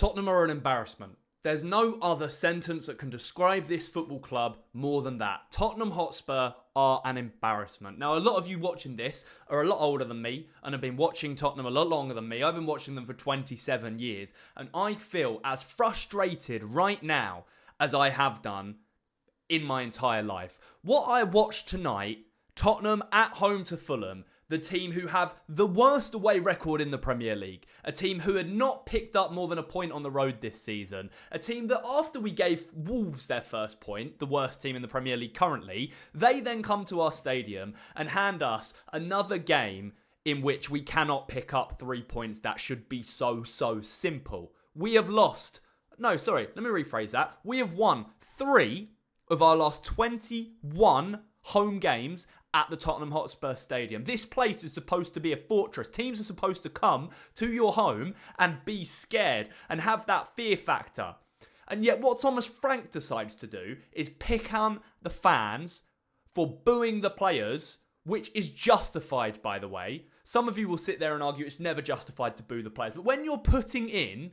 Tottenham are an embarrassment. There's no other sentence that can describe this football club more than that. Tottenham Hotspur are an embarrassment. Now, a lot of you watching this are a lot older than me and have been watching Tottenham a lot longer than me. I've been watching them for 27 years, and I feel as frustrated right now as I have done in my entire life. What I watched tonight, Tottenham at home to Fulham, the team who have the worst away record in the Premier League, a team who had not picked up more than a point on the road this season, a team that after we gave Wolves their first point, the worst team in the Premier League currently, they then come to our stadium and hand us another game in which we cannot pick up 3 points that should be so simple. We have lost, let me rephrase that. We have won 3 of our last 21 home games at the Tottenham Hotspur Stadium. This place is supposed to be a fortress. Teams are supposed to come to your home and be scared and have that fear factor. And yet what Thomas Frank decides to do is pick on the fans for booing the players, which is justified, by the way. Some of you will sit there and argue it's never justified to boo the players. But when you're putting in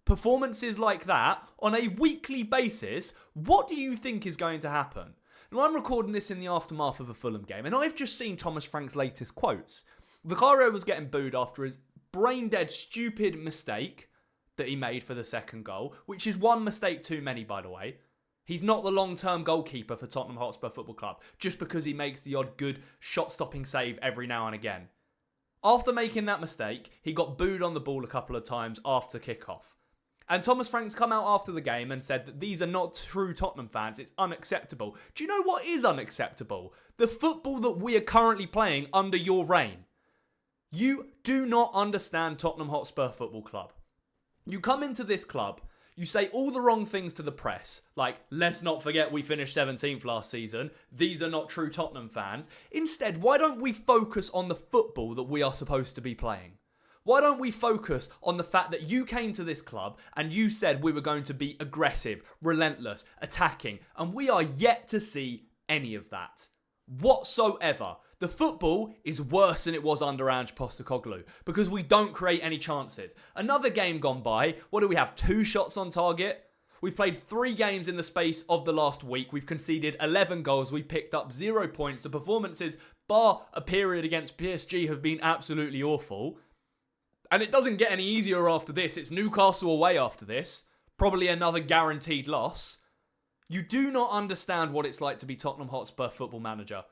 performances like that on a weekly basis, what do you think is going to happen? Now, I'm recording this in the aftermath of a Fulham game, and I've just seen Thomas Frank's latest quotes. Vicario was getting booed after his brain-dead, stupid mistake that he made for the second goal, which is one mistake too many, by the way. He's not the long-term goalkeeper for Tottenham Hotspur Football Club, just because he makes the odd good shot-stopping save every now and again. After making that mistake, he got booed on the ball a couple of times after kick-off. And Thomas Frank's come out after the game and said that these are not true Tottenham fans. It's unacceptable. Do you know what is unacceptable? The football that we are currently playing under your reign. You do not understand Tottenham Hotspur Football Club. You come into this club, you say all the wrong things to the press, like, let's not forget we finished 17th last season. These are not true Tottenham fans. Instead, why don't we focus on the football that we are supposed to be playing? Why don't we focus on the fact that you came to this club and you said we were going to be aggressive, relentless, attacking, and we are yet to see any of that whatsoever. The football is worse than it was under Ange Postecoglou because we don't create any chances. Another game gone by, what do we have? 2 shots on target? We've played 3 games in the space of the last week. We've conceded 11 goals. We've picked up 0 points. The performances, bar a period against PSG, have been absolutely awful. And it doesn't get any easier after this. It's Newcastle away after this. Probably another guaranteed loss. You do not understand what it's like to be Tottenham Hotspur football manager.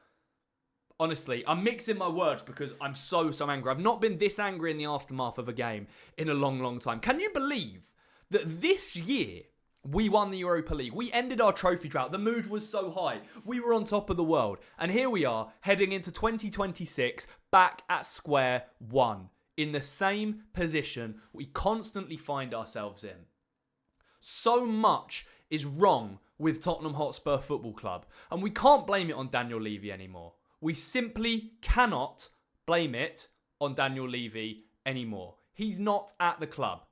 Honestly, I'm mixing my words because I'm so angry. I've not been this angry in the aftermath of a game in a long time. Can you believe that this year we won the Europa League? We ended our trophy drought. The mood was so high. We were on top of the world. And here we are heading into 2026 back at square one. In the same position we constantly find ourselves in. So much is wrong with Tottenham Hotspur Football Club, and we can't blame it on Daniel Levy anymore. We simply cannot blame it on Daniel Levy anymore. He's not at the club.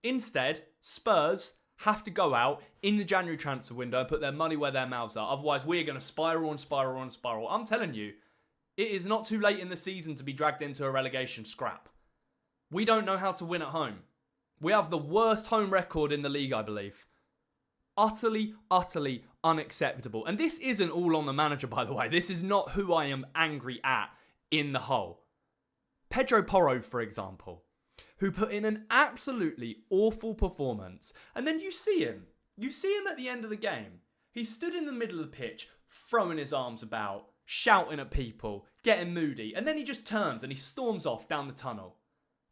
Instead, Spurs have to go out in the January transfer window and put their money where their mouths are. Otherwise, we're going to spiral and spiral and spiral. I'm telling you, it is not too late in the season to be dragged into a relegation scrap. We don't know how to win at home. We have the worst home record in the league, I believe. Utterly unacceptable. And this isn't all on the manager, by the way. This is not who I am angry at in the whole. Pedro Porro, for example, who put in an absolutely awful performance. And then you see him. You see him at the end of the game. He stood in the middle of the pitch, throwing his arms about, shouting at people, getting moody. And then he just turns and he storms off down the tunnel.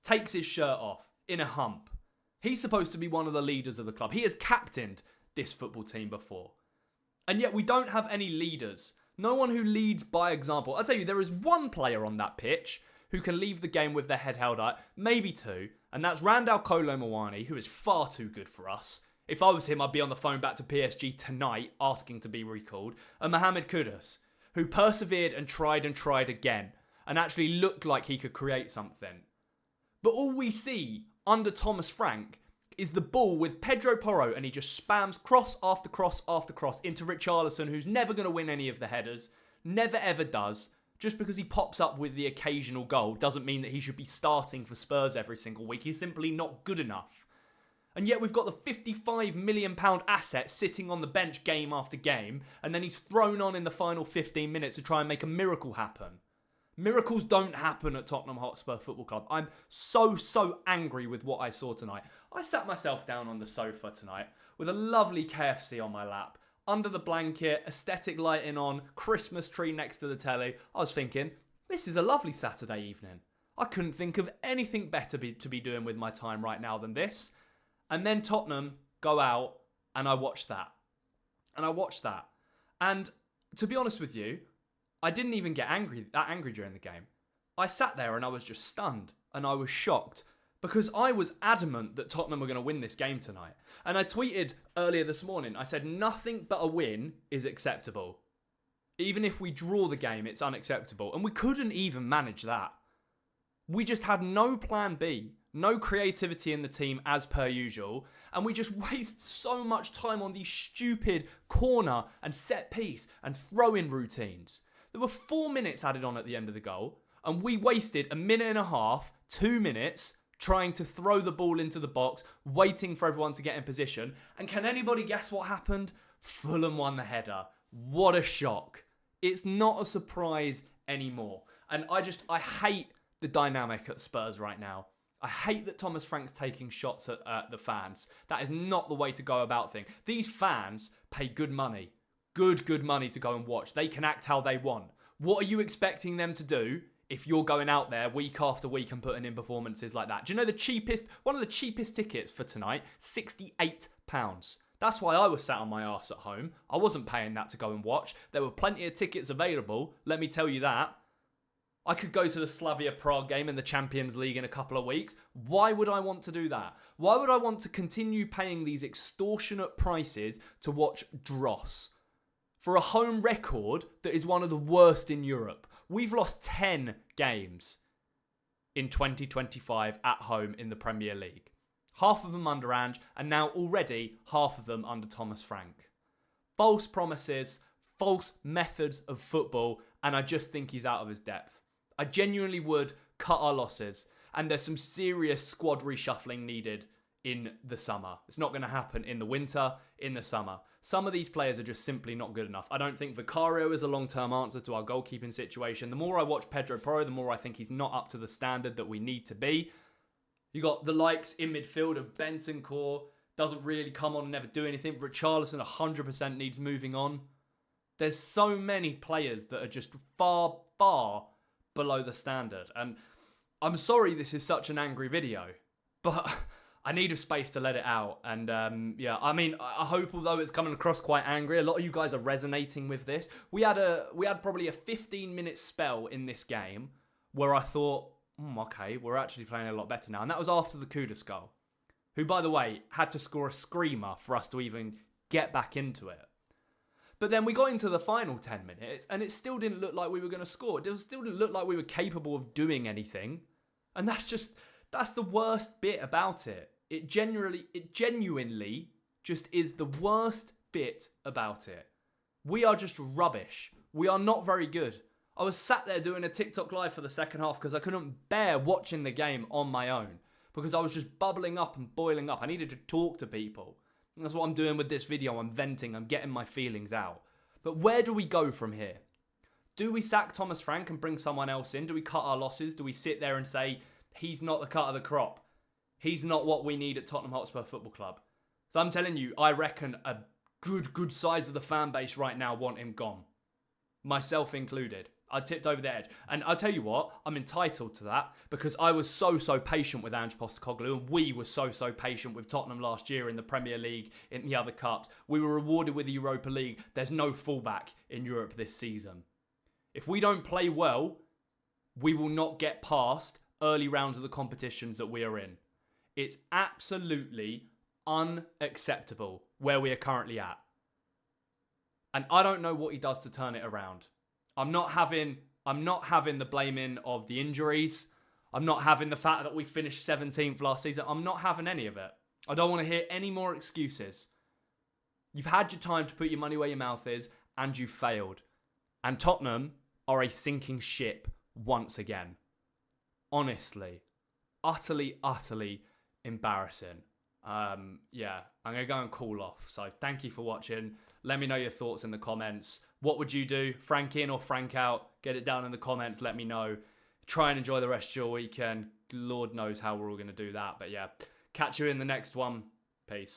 Takes his shirt off in a hump. He's supposed to be one of the leaders of the club. He has captained this football team before. And yet we don't have any leaders. No one who leads by example. I'll tell you, there is one player on that pitch who can leave the game with their head held up. Maybe 2. And that's Randall Kolo Muani, who is far too good for us. If I was him, I'd be on the phone back to PSG tonight asking to be recalled. And Mohamed Kudus, who persevered and tried again. And actually looked like he could create something. But all we see under Thomas Frank is the ball with Pedro Porro, and he just spams cross after cross after cross into Richarlison, who's never going to win any of the headers, never ever does. Just because he pops up with the occasional goal doesn't mean that he should be starting for Spurs every single week. He's simply not good enough. And yet we've got the £55 million asset sitting on the bench game after game, and then he's thrown on in the final 15 minutes to try and make a miracle happen. Miracles don't happen at Tottenham Hotspur Football Club. I'm so angry with what I saw tonight. I sat myself down on the sofa tonight with a lovely KFC on my lap, under the blanket, aesthetic lighting on, Christmas tree next to the telly. I was thinking, this is a lovely Saturday evening. I couldn't think of anything better to be doing with my time right now than this. And then Tottenham go out, and I watched that. And to be honest with you, I didn't even get that angry during the game. I sat there and I was just stunned and I was shocked because I was adamant that Tottenham were going to win this game tonight. And I tweeted earlier this morning, I said nothing but a win is acceptable. Even if we draw the game, it's unacceptable. And we couldn't even manage that. We just had no plan B, no creativity in the team as per usual, and we just waste so much time on these stupid corner and set piece and throw-in routines. There were 4 minutes added on at the end of the goal, and we wasted a minute and a half, 2 minutes, trying to throw the ball into the box, waiting for everyone to get in position. And can anybody guess what happened? Fulham won the header. What a shock. It's not a surprise anymore. And I hate the dynamic at Spurs right now. I hate that Thomas Frank's taking shots at the fans. That is not the way to go about things. These fans pay good money. Good money to go and watch. They can act how they want. What are you expecting them to do if you're going out there week after week and putting in performances like that? Do you know one of the cheapest tickets for tonight? £68. That's why I was sat on my arse at home. I wasn't paying that to go and watch. There were plenty of tickets available, let me tell you that. I could go to the Slavia Prague game in the Champions League in a couple of weeks. Why would I want to do that? Why would I want to continue paying these extortionate prices to watch dross? For a home record that is one of the worst in Europe. We've lost 10 games in 2025 at home in the Premier League. Half of them under Ange, and now already half of them under Thomas Frank. False promises, false methods of football, and I just think he's out of his depth. I genuinely would cut our losses, and there's some serious squad reshuffling needed in the summer. It's not going to happen in the winter, in the summer. Some of these players are just simply not good enough. I don't think Vicario is a long-term answer to our goalkeeping situation. The more I watch Pedro Porro, the more I think he's not up to the standard that we need to be. You got the likes in midfield of Bentancur, doesn't really come on and never do anything. Richarlison 100% needs moving on. There's so many players that are just far below the standard. And I'm sorry this is such an angry video, but I need a space to let it out. And I hope, although it's coming across quite angry, a lot of you guys are resonating with this. We had probably a 15-minute spell in this game where I thought, okay, we're actually playing a lot better now. And that was after the Kudus goal, who, by the way, had to score a screamer for us to even get back into it. But then we got into the final 10 minutes and it still didn't look like we were going to score. It still didn't look like we were capable of doing anything. And that's the worst bit about it. It genuinely just is the worst bit about it. We are just rubbish. We are not very good. I was sat there doing a TikTok live for the second half because I couldn't bear watching the game on my own because I was just bubbling up and boiling up. I needed to talk to people. And that's what I'm doing with this video. I'm venting. I'm getting my feelings out. But where do we go from here? Do we sack Thomas Frank and bring someone else in? Do we cut our losses? Do we sit there and say, he's not the cut of the crop? He's not what we need at Tottenham Hotspur Football Club. So I'm telling you, I reckon a good size of the fan base right now want him gone. Myself included. I tipped over the edge. And I'll tell you what, I'm entitled to that because I was so patient with Ange Postecoglou and we were so patient with Tottenham last year in the Premier League, in the other cups. We were rewarded with the Europa League. There's no fallback in Europe this season. If we don't play well, we will not get past early rounds of the competitions that we are in. It's absolutely unacceptable where we are currently at. And I don't know what he does to turn it around. I'm not having the blaming of the injuries. I'm not having the fact that we finished 17th last season. I'm not having any of it. I don't want to hear any more excuses. You've had your time to put your money where your mouth is, and you failed. And Tottenham are a sinking ship once again. Honestly, utterly embarrassing. Yeah, I'm going to go and cool off. So thank you for watching. Let me know your thoughts in the comments. What would you do? Frank in or Frank out? Get it down in the comments. Let me know. Try and enjoy the rest of your weekend. Lord knows how we're all going to do that. But yeah, catch you in the next one. Peace.